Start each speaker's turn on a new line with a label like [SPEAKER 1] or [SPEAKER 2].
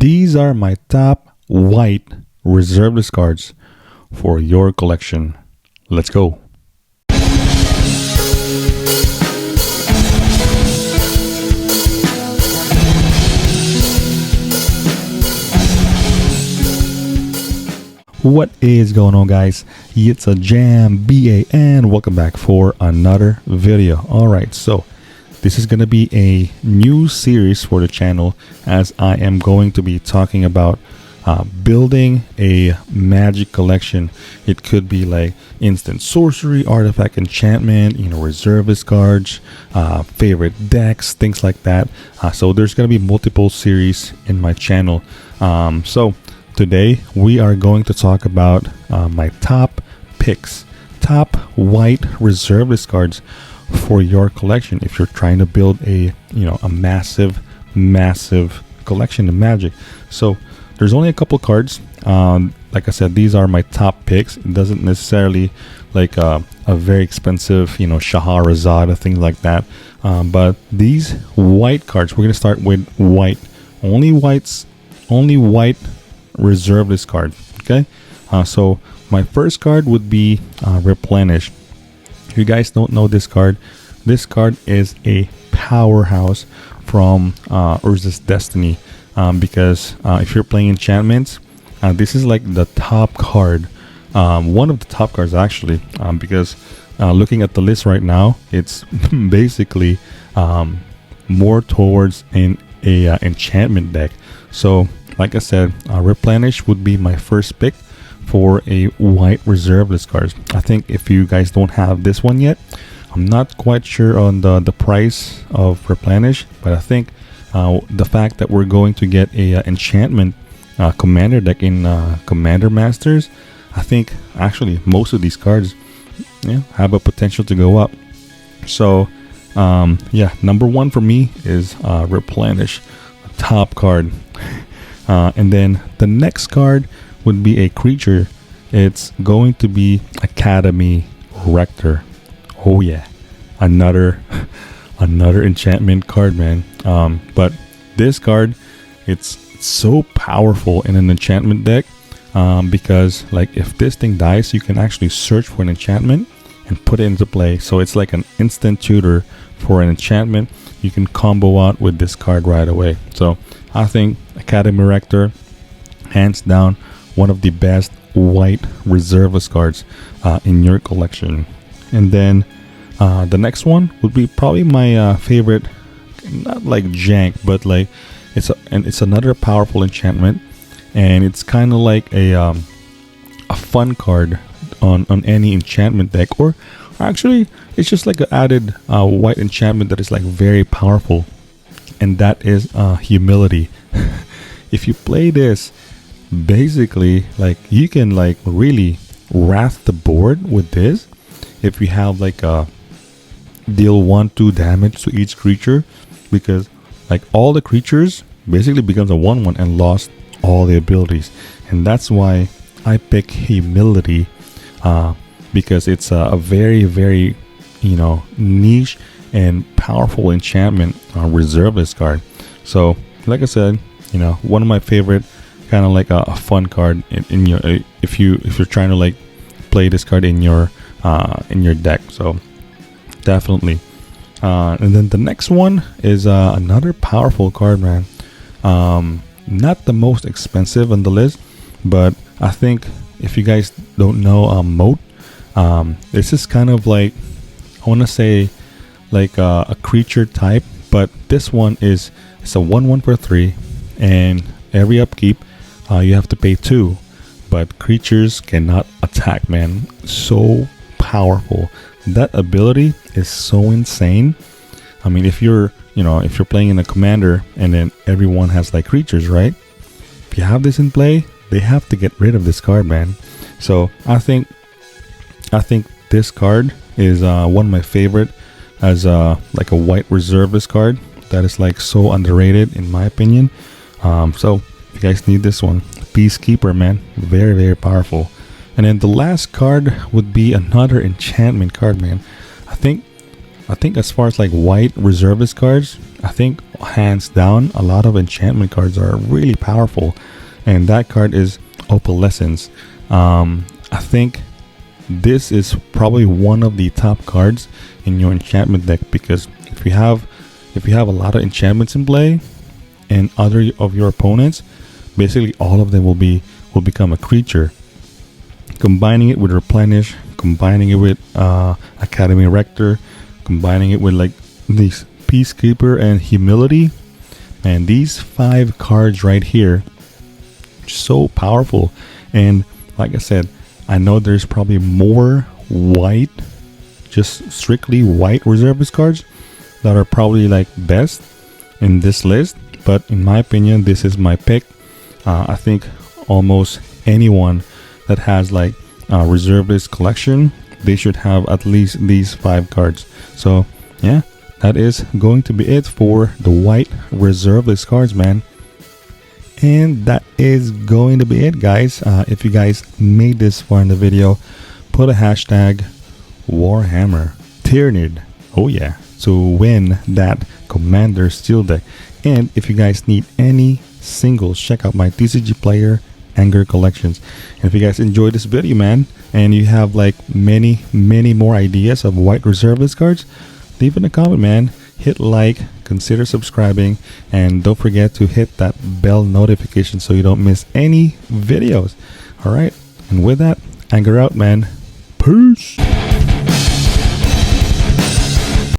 [SPEAKER 1] These are my top white reserve list cards for your collection. Let's go. What is going on, guys? It's a Jam BA and welcome back for another video. Alright, so this is going to be a new series for the channel, as I am going to be talking about building a magic collection. It could be like instant sorcery, artifact enchantment, reserve list cards, favorite decks, things like that. So there's going to be multiple series in my channel. So today we are going to talk about my top picks, top white reserve list cards for your collection if you're trying to build a massive collection of Magic. So there's only a couple cards. Like I said, these are my top picks. It doesn't necessarily like a very expensive Shahrazad or things like that, but these white cards, we're gonna start with white, only white reserve list card. Okay, so my first card would be Replenish. If you guys don't know this card is a powerhouse from Urza's Destiny, because if you're playing enchantments, this is like the top card, one of the top cards actually, because looking at the list right now, it's basically more towards a enchantment deck. So like I said, Replenish would be my first pick for a white reserve list card. I think if you guys don't have this one yet, I'm not quite sure on the price of Replenish, but I think the fact that we're going to get a enchantment commander deck in Commander Masters, I think actually most of these cards have a potential to go up. So number one for me is Replenish, the top card. And then the next card would be a creature. It's going to be Academy Rector. Oh yeah, another enchantment card, man. But this card, it's so powerful in an enchantment deck, because like if this thing dies, you can actually search for an enchantment and put it into play. So it's like an instant tutor for an enchantment. You can combo out with this card right away. So I think Academy Rector, hands down, one of the best white reserve list cards in your collection. And then the next one would be probably my favorite, not like jank, but like it's another powerful enchantment, and it's kind of like a fun card on any enchantment deck, or actually it's just like an added white enchantment that is like very powerful, and that is Humility. If you play this, basically like you can like really wrath the board with this. If you have like a deal 1/2 damage to each creature, because like all the creatures basically becomes a 1/1 and lost all the abilities. And that's why I pick Humility, because it's a very niche and powerful enchantment reserve list card. So like I said, one of my favorite, kind of like a fun card in your if you're trying to like play this card in your deck. So definitely. And then the next one is another powerful card, man. Not the most expensive on the list, but I think if you guys don't know Moat, this is kind of like, I want to say like a creature type, but this one it's a 1/1 for 3, and every upkeep you have to pay 2, but creatures cannot attack, man. So powerful. That ability is so insane. I mean, if you're playing in a commander and then everyone has like creatures, right? If you have this in play, they have to get rid of this card, man. So I think this card is one of my favorite as like a white reserve list card that is like so underrated in my opinion. So if you guys need this one, Peacekeeper, man, very powerful. And then the last card would be another enchantment card, man. I think I think as far as like white reservist cards, I think hands down a lot of enchantment cards are really powerful, and that card is Opalescence. I think this is probably one of the top cards in your enchantment deck, because if you have a lot of enchantments in play and other of your opponents, basically all of them will become a creature. Combining it with Replenish, combining it with Academy Rector, combining it with like these Peacekeeper and Humility, and these 5 cards right here, so powerful. And like I said, I know there's probably more white, just strictly white reservist cards that are probably like best in this list, but in my opinion, this is my pick. I think almost anyone that has like a reservist collection, they should have at least these 5 cards. So yeah, that is going to be it for the white reservist cards, man. And that is going to be it, guys. If you guys made this far in the video, put a hashtag Warhammer Tyrannid, oh yeah, to win that Commander Steel deck. And if you guys need any singles, check out my TCG Player Anger collections. And if you guys enjoyed this video, man, and you have like many more ideas of white reservist cards, leave in a comment, man. Hit like, consider subscribing, and don't forget to hit that bell notification so you don't miss any videos. All right, and with that, Anger out, man. Peace.